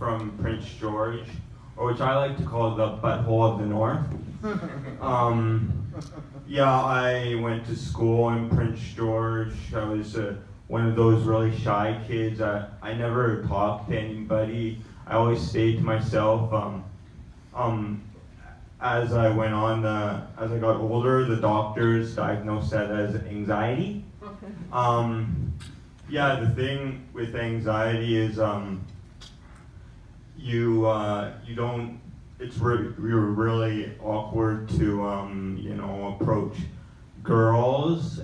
from Prince George, or which I like to call the butthole of the North. Yeah, I went to school in Prince George. I was one of those really shy kids. I never talked to anybody. I always stayed to myself. As I went on, as I got older, the doctors diagnosed that as anxiety. Yeah, the thing with anxiety is you don't. You're really awkward to approach girls,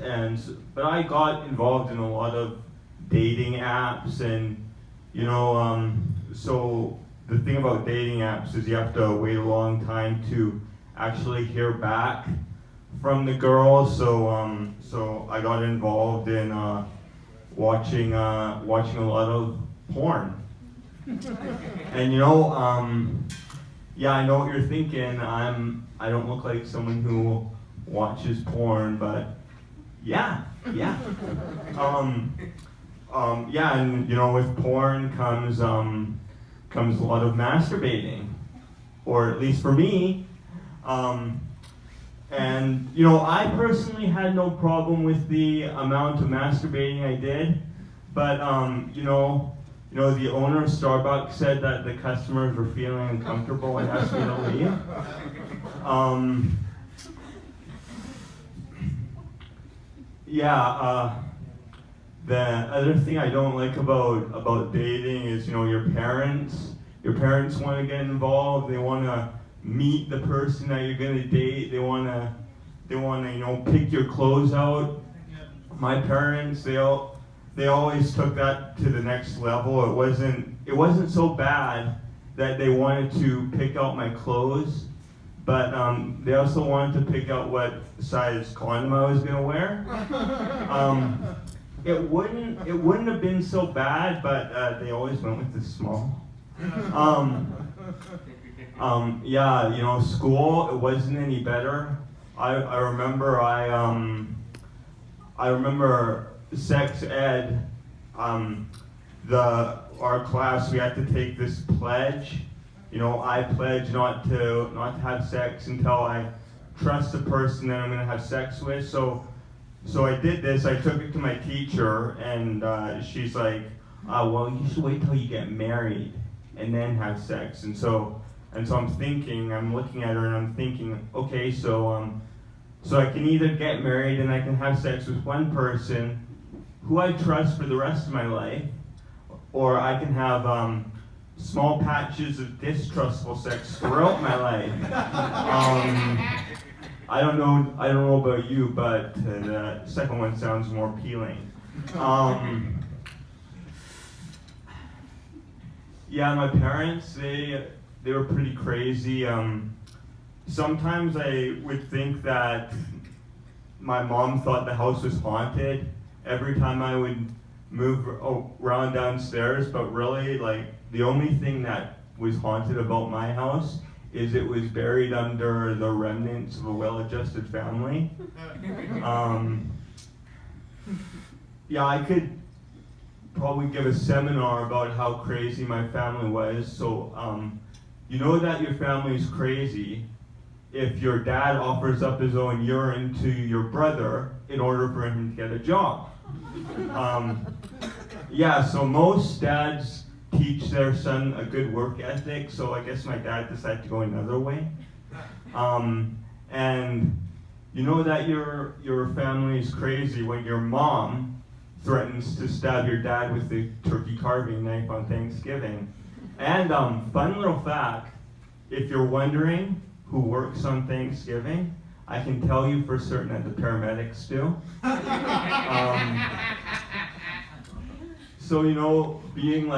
but I got involved in a lot of dating apps, and so the thing about dating apps is you have to wait a long time to actually hear back from the girls. So I got involved in watching a lot of porn. And yeah, I know what you're thinking. I don't look like someone who watches porn, but yeah. Yeah, and with porn comes a lot of masturbating, or at least for me. And I personally had no problem with the amount of masturbating I did, but the owner of Starbucks said that the customers were feeling uncomfortable and asked me to leave. The other thing I don't like about dating is, your parents want to get involved. They want to meet the person that you're going to date. They want to pick your clothes out. My parents, they always took that to the next level. It wasn't so bad that they wanted to pick out my clothes, but they also wanted to pick out what size condom I was going to wear. It wouldn't have been so bad, but they always went with the small. School, it wasn't any better. I remember sex ed. Our class, we had to take this pledge. I pledge not to have sex until I trust the person that I'm going to have sex with. So I did this. I took it to my teacher, and she's like, "Well, you should wait till you get married and then have sex." And so I'm looking at her and I'm thinking, okay, so I can either get married and I can have sex with one person who I trust for the rest of my life, or I can have small patches of distrustful sex throughout my life. I don't know about you, but the second one sounds more appealing. Yeah, my parents, they were pretty crazy. Sometimes I would think that my mom thought the house was haunted every time I would move around downstairs, but really, the only thing that was haunted about my house is it was buried under the remnants of a well-adjusted family. I could probably give a seminar about how crazy my family was. So, you know that your family is crazy if your dad offers up his own urine to your brother in order for him to get a job. So most dads teach their son a good work ethic, so I guess my dad decided to go another way. And you know that your family is crazy when your mom threatens to stab your dad with the turkey carving knife on Thanksgiving. And fun little fact, if you're wondering who works on Thanksgiving, I can tell you for certain that the paramedics do. So, being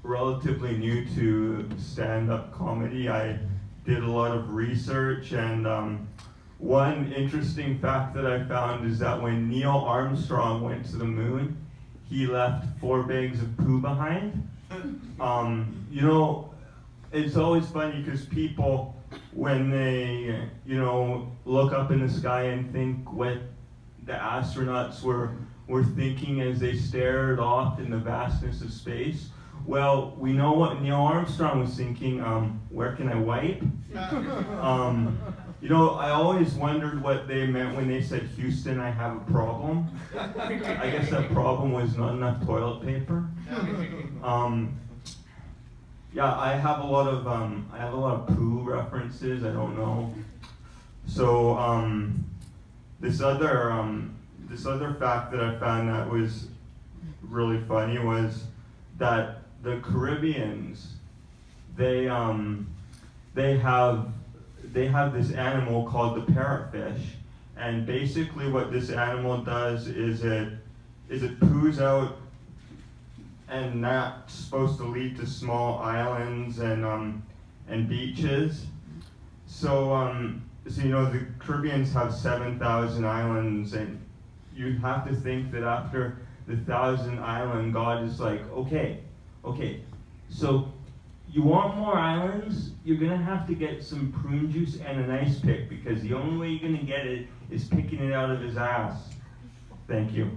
relatively new to stand-up comedy, I did a lot of research, and one interesting fact that I found is that when Neil Armstrong went to the moon, he left 4 bags of poo behind. It's always funny because people, when they, look up in the sky and think what the astronauts were thinking as they stared off in the vastness of space, Well, we know what Neil Armstrong was thinking. Where can I wipe? You know, I always wondered what they meant when they said, Houston, I have a problem. I guess that problem was not enough toilet paper. Yeah, I have a lot of poo references. I don't know. So this other fact that I found that was really funny was that the Caribbeans, they have this animal called the parrotfish, and basically what this animal does is it poos out, and that's supposed to lead to small islands and beaches. So you know, the Caribbeans have 7,000 islands, and you have to think that after the 1,000th island, God is like, okay, so you want more islands? You're gonna have to get some prune juice and an ice pick, because the only way you're gonna get it is picking it out of his ass. Thank you.